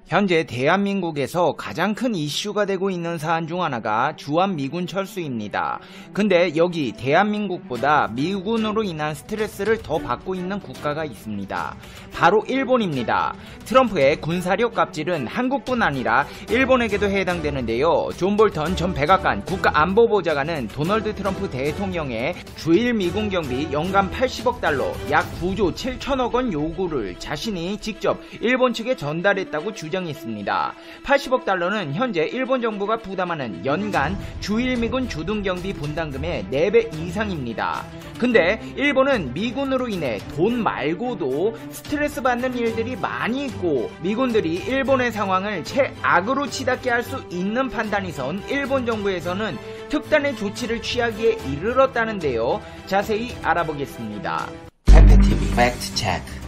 현재 대한민국에서 가장 큰 이슈가 되고 있는 사안 중 하나가 주한미군 철수입니다. 근데 여기 대한민국보다 미군으로 인한 스트레스를 더 받고 있는 국가가 있습니다. 바로 일본입니다. 트럼프의 군사력 갑질은 한국뿐 아니라 일본에게도 해당되는데요. 존 볼턴 전 백악관 국가안보보좌관은 도널드 트럼프 대통령의 주일 미군 경비 연간 80억 달러 약 9조 7천억 원 요구를 자신이 직접 일본 측에 전달했다고 주장했습니다. 80억 달러는 현재 일본 정부가 부담하는 연간 주일 미군 주둔경비 분담금의 4배 이상입니다. 근데 일본은 미군으로 인해 돈 말고도 스트레스 받는 일들이 많이 있고 미군들이 일본의 상황을 최악으로 치닫게 할 수 있는 판단이 선 일본 정부에서는 특단의 조치를 취하기에 이르렀다는데요. 자세히 알아보겠습니다. Effective Fact Check.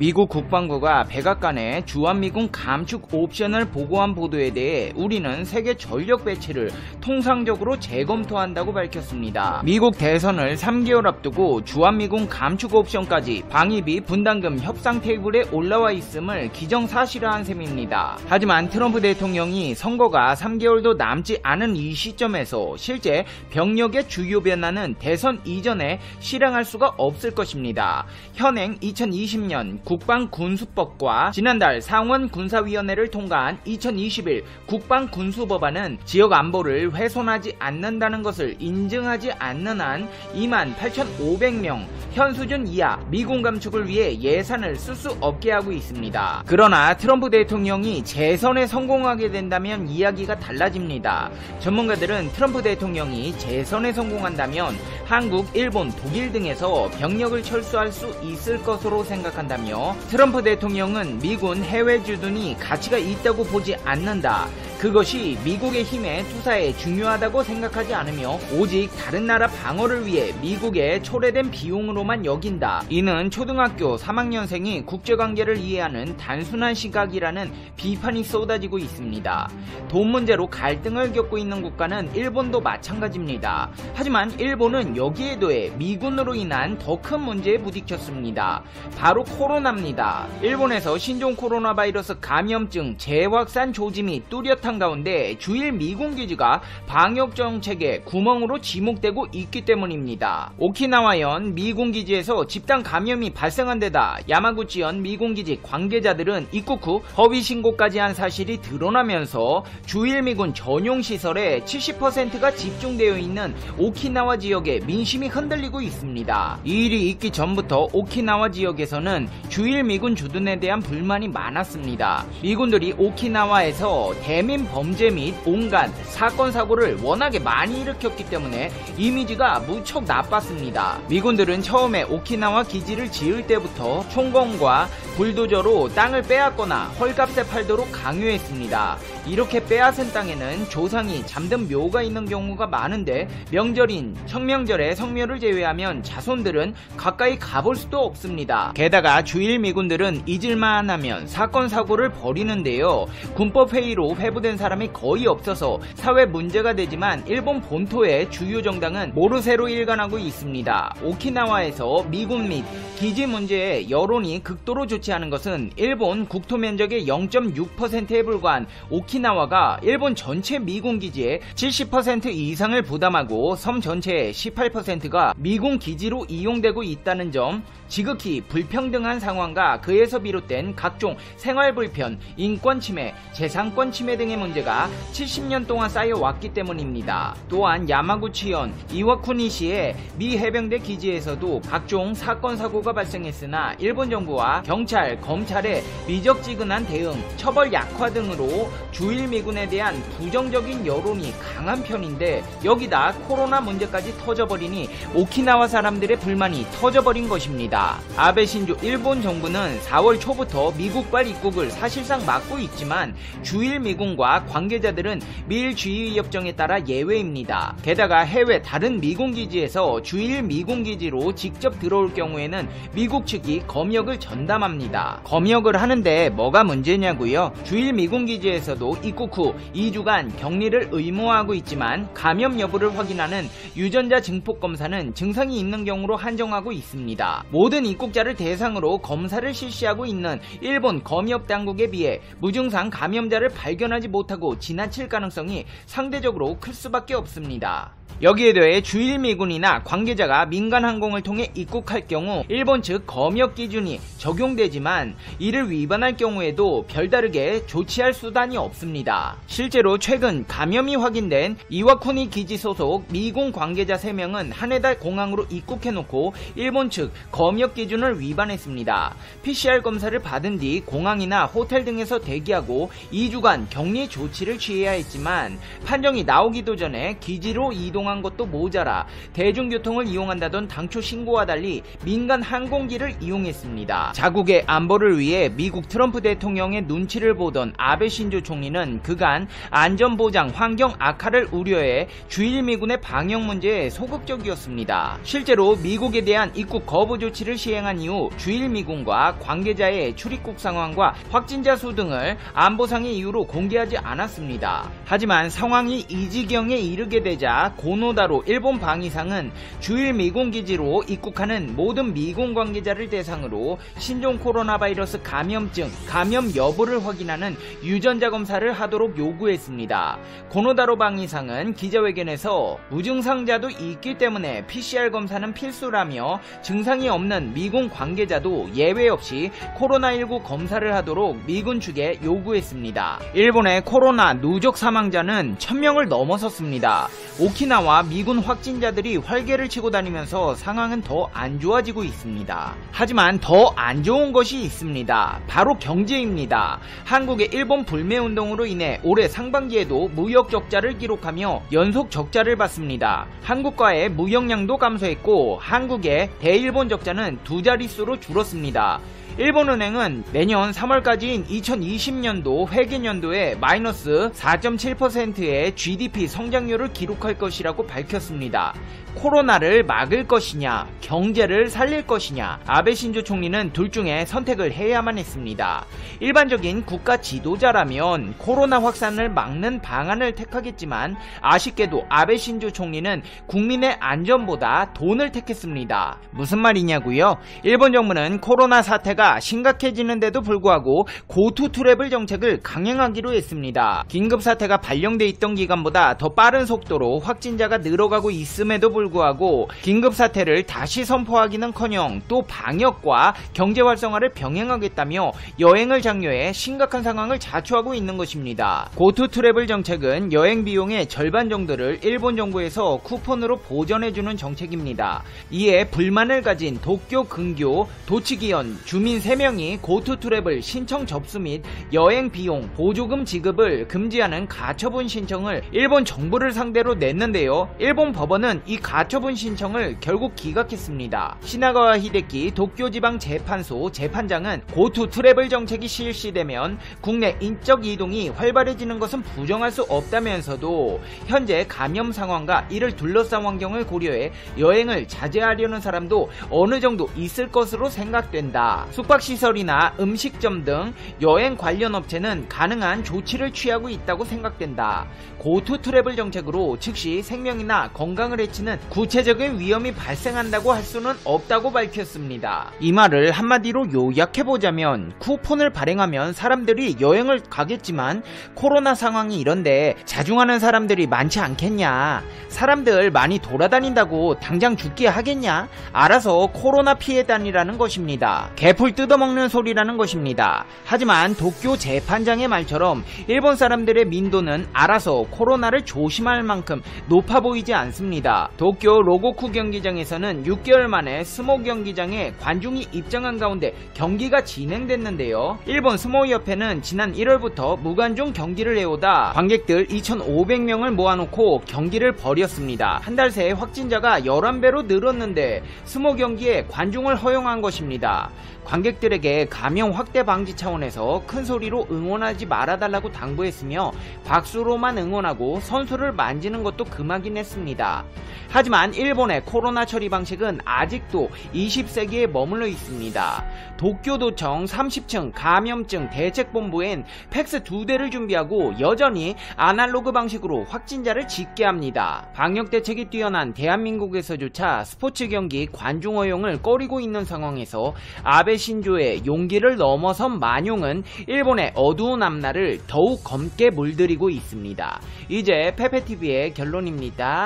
미국 국방부가 백악관에 주한미군 감축 옵션을 보고한 보도에 대해 우리는 세계 전력 배치를 통상적으로 재검토한다고 밝혔습니다. 미국 대선을 3개월 앞두고 주한미군 감축 옵션까지 방위비 분담금 협상 테이블에 올라와 있음을 기정사실화한 셈입니다. 하지만 트럼프 대통령이 선거가 3개월도 남지 않은 이 시점에서 실제 병력의 주요 변화는 대선 이전에 실행할 수가 없을 것입니다. 현행 2020년 국방군수법과 지난달 상원군사위원회를 통과한 2021 국방군수법안은 지역 안보를 훼손하지 않는다는 것을 인증하지 않는 한 28,500명 현 수준 이하 미군 감축을 위해 예산을 쓸 수 없게 하고 있습니다. 그러나 트럼프 대통령이 재선에 성공하게 된다면 이야기가 달라집니다. 전문가들은 트럼프 대통령이 재선에 성공한다면 한국, 일본, 독일 등에서 병력을 철수할 수 있을 것으로 생각한다며 트럼프 대통령은 미군 해외 주둔이 가치가 있다고 보지 않는다. 그것이 미국의 힘에 투사에 중요하다고 생각하지 않으며 오직 다른 나라 방어를 위해 미국의 초래된 비용으로만 여긴다. 이는 초등학교 3학년생이 국제관계를 이해하는 단순한 시각이라는 비판이 쏟아지고 있습니다. 돈 문제로 갈등을 겪고 있는 국가는 일본도 마찬가지입니다. 하지만 일본은 여기에 더해 미군으로 인한 더 큰 문제에 부딪혔습니다. 바로 코로나입니다. 일본에서 신종 코로나 바이러스 감염증 재확산 조짐이 뚜렷한 가운데 주일 미군 기지가 방역 정책의 구멍으로 지목되고 있기 때문입니다. 오키나와현 미군 기지에서 집단 감염이 발생한 데다 야마구치현 미군 기지 관계자들은 입국 후 허위 신고까지 한 사실이 드러나면서 주일 미군 전용 시설의 70%가 집중되어 있는 오키나와 지역의 민심이 흔들리고 있습니다. 이 일이 있기 전부터 오키나와 지역에서는 주일 미군 주둔에 대한 불만이 많았습니다. 미군들이 오키나와에서 대민 범죄 및 온갖 사건 사고를 워낙에 많이 일으켰기 때문에 이미지가 무척 나빴습니다. 미군들은 처음에 오키나와 기지를 지을 때부터 총검과 불도저로 땅을 빼앗거나 헐값에 팔도록 강요했습니다. 이렇게 빼앗은 땅에는 조상이 잠든 묘가 있는 경우가 많은데 명절인 청명절에 성묘를 제외하면 자손들은 가까이 가볼 수도 없습니다. 게다가 주일 미군들은 잊을만 하면 사건 사고를 벌이는데요. 군법 회의로 회부된 사람이 거의 없어서 사회 문제가 되지만 일본 본토의 주요 정당은 모르쇠로 일관하고 있습니다. 오키나와에서 미군 및 기지 문제에 여론이 극도로 좋지 않은 것은 일본 국토 면적의 0.6%에 불과한 오키나와가 일본 전체 미군 기지의 70% 이상을 부담하고 섬 전체의 18%가 미군 기지로 이용되고 있다는 점, 지극히 불평등한 상황과 그에서 비롯된 각종 생활 불편, 인권 침해, 재산권 침해 등의 문제가 70년 동안 쌓여왔기 때문입니다. 또한 야마구치현 이와쿠니시의 미 해병대 기지에서도 각종 사건 사고가 발생했으나 일본 정부와 경찰, 검찰의 미적지근한 대응, 처벌 약화 등으로 주일 미군에 대한 부정적인 여론이 강한 편인데 여기다 코로나 문제까지 터져버리니 오키나와 사람들의 불만이 터져버린 것입니다. 아베 신조 일본 정부는 4월 초부터 미국발 입국을 사실상 막고 있지만 주일 미군과 관계자들은 미일 지휘협정에 따라 예외입니다. 게다가 해외 다른 미군 기지에서 주일 미군 기지로 직접 들어올 경우에는 미국 측이 검역을 전담합니다. 합니다. 검역을 하는데 뭐가 문제냐고요? 주일 미군기지에서도 입국 후 2주간 격리를 의무화하고 있지만 감염 여부를 확인하는 유전자 증폭 검사는 증상이 있는 경우로 한정하고 있습니다. 모든 입국자를 대상으로 검사를 실시하고 있는 일본 검역 당국에 비해 무증상 감염자를 발견하지 못하고 지나칠 가능성이 상대적으로 클 수밖에 없습니다. 여기에 더해 주일 미군이나 관계자가 민간 항공을 통해 입국할 경우 일본 측 검역 기준이 적용되지만 이를 위반할 경우에도 별다르게 조치할 수단이 없습니다. 실제로 최근 감염이 확인된 이와쿠니 기지 소속 미군 관계자 3명은 하네다 공항으로 입국해놓고 일본 측 검역 기준을 위반했습니다. PCR 검사를 받은 뒤 공항이나 호텔 등에서 대기하고 2주간 격리 조치를 취해야 했지만 판정이 나오기도 전에 기지로 이동한 것도 모자라 대중교통을 이용한다던 당초 신고와 달리 민간 항공기를 이용했습니다. 자국의 안보를 위해 미국 트럼프 대통령의 눈치를 보던 아베 신조 총리는 그간 안전보장 환경 악화를 우려해 주일 미군의 방역 문제에 소극적이었습니다. 실제로 미국에 대한 입국 거부 조치를 시행한 이후 주일 미군과 관계자의 출입국 상황과 확진자 수 등을 안보상의 이유로 공개하지 않았습니다. 하지만 상황이 이 지경에 이르게 되자 고노다로 일본 방위상은 주일 미군 기지로 입국하는 모든 미군 관계자를 대상으로 신종 코로나 바이러스 감염증, 감염 여부를 확인하는 유전자 검사를 하도록 요구했습니다. 고노다로 방위상은 기자회견에서 무증상자도 있기 때문에 PCR 검사는 필수라며 증상이 없는 미군 관계자도 예외 없이 코로나19 검사를 하도록 미군 측에 요구했습니다. 일본의 코로나 누적 사망자는 1000명을 넘어섰습니다. 오키나와 미군 확진자들이 활개를 치고 다니면서 상황은 더 안 좋아지고 있습니다. 하지만 더 안 좋은 것이 있습니다. 바로 경제입니다. 한국의 일본 불매운동으로 인해 올해 상반기에도 무역 적자를 기록하며 연속 적자를 봤습니다. 한국과의 무역량도 감소했고 한국의 대일본 적자는 2자릿수로 줄었습니다. 일본은행은 내년 3월까지인 2020년도 회계년도에 마이너스 4.7%의 GDP 성장률을 기록할 것이라고 밝혔습니다. 코로나를 막을 것이냐, 경제를 살릴 것이냐, 아베 신조 총리는 둘 중에 선택을 해야만 했습니다. 일반적인 국가 지도자라면 코로나 확산을 막는 방안을 택하겠지만 아쉽게도 아베 신조 총리는 국민의 안전보다 돈을 택했습니다. 무슨 말이냐고요? 일본 정부는 코로나 사태가 심각해지는데도 불구하고 고투 트래블 정책을 강행하기로 했습니다. 긴급 사태가 발령돼 있던 기간보다 더 빠른 속도로 확진자가 늘어가고 있음에도 불구하고 긴급 사태를 다시 선포하기는커녕 또 방역과 경제 활성화를 병행하겠다며 여행을 장려해 심각한 상황을 자초하고 있는 것입니다. 고투 트래블 정책은 여행 비용의 절반 정도를 일본 정부에서 쿠폰으로 보전해주는 정책입니다. 이에 불만을 가진 도쿄 근교 도치기현 주민 3명이 고투 트래블 신청 접수 및 여행 비용 보조금 지급을 금지하는 가처분 신청을 일본 정부를 상대로 냈는데요. 일본 법원은 이 가처분 신청을 결국 기각했습니다. 시나가와 히데키 도쿄지방재판소 재판장은 고투 트래블 정책이 실시되면 국내 인적 이동이 활발해지는 것은 부정할 수 없다면서도 현재 감염 상황과 이를 둘러싼 환경을 고려해 여행을 자제하려는 사람도 어느 정도 있을 것으로 생각된다. 숙박시설이나 음식점 등 여행 관련 업체는 가능한 조치를 취하고 있다고 생각된다. 고투 트래블 정책으로 즉시 생명이나 건강을 해치는 구체적인 위험이 발생한다고 할 수는 없다고 밝혔습니다. 이 말을 한마디로 요약해보자면 쿠폰을 발행하면 사람들이 여행을 가겠지만 코로나 상황이 이런데 자중하는 사람들이 많지 않겠냐? 사람들 많이 돌아다닌다고 당장 죽게 하겠냐? 알아서 코로나 피해 다니라는 것입니다. 개풀 뜯어먹는 소리라는 것입니다. 하지만 도쿄 재판장의 말처럼 일본 사람들의 민도는 알아서 코로나를 조심할 만큼 높아 보이지 않습니다. 도쿄 로고쿠 경기장에서는 6개월 만에 스모 경기장에 관중이 입장한 가운데 경기가 진행됐는데요. 일본 스모협회는 지난 1월부터 무관중 경기를 해오다 관객들 2,500명을 모아놓고 경기를 벌였습니다. 한 달 새에 확진자가 11배로 늘었는데 스모 경기에 관중을 허용한 것입니다. 관객들에게 감염 확대 방지 차원에서 큰 소리로 응원하지 말아달라고 당부했으며 박수로만 응원하고 선수를 만지는 것도 금하긴 했습니다. 하지만 일본의 코로나 처리 방식은 아직도 20세기에 머물러 있습니다. 도쿄도청 30층 감염증 대책본부엔 팩스 2대를 준비하고 여전히 아날로그 방식으로 확진자를 집계합니다. 방역 대책이 뛰어난 대한민국에서조차 스포츠 경기 관중 허용을 꺼리고 있는 상황에서 아베 신조의 용기를 넘어선 만용은 일본의 어두운 앞날을 더욱 검게 물들이고 있습니다. 이제 페페TV의 결론입니다.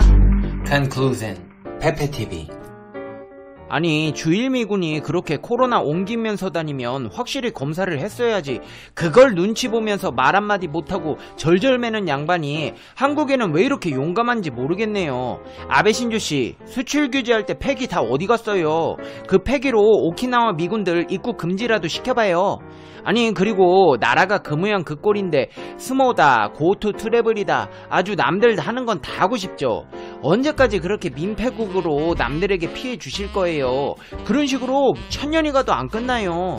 Conclusion. Pepe TV. 아니, 주일미군이 그렇게 코로나 옮기면서 다니면 확실히 검사를 했어야지. 그걸 눈치 보면서 말 한마디 못하고 절절매는 양반이 한국에는 왜 이렇게 용감한지 모르겠네요. 아베 신조씨, 수출 규제할 때 폐기 다 어디 갔어요? 그 폐기로 오키나와 미군들 입국 금지라도 시켜봐요. 아니, 그리고 나라가 그 모양 그 꼴인데 스모다, 고투 트래블이다, 아주 남들 하는 건 다 하고 싶죠. 언제까지 그렇게 민폐국으로 남들에게 피해 주실 거예요? 그런 식으로 천년이 가도 안 끝나요.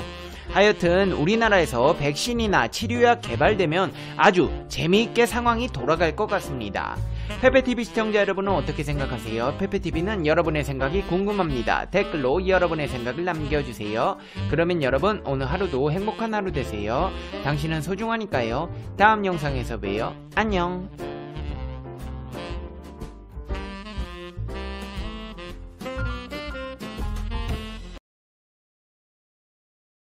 하여튼 우리나라에서 백신이나 치료약 개발되면 아주 재미있게 상황이 돌아갈 것 같습니다. 페페TV 시청자 여러분은 어떻게 생각하세요? 페페TV는 여러분의 생각이 궁금합니다. 댓글로 여러분의 생각을 남겨주세요. 그러면 여러분 오늘 하루도 행복한 하루 되세요. 당신은 소중하니까요. 다음 영상에서 봬요. 안녕.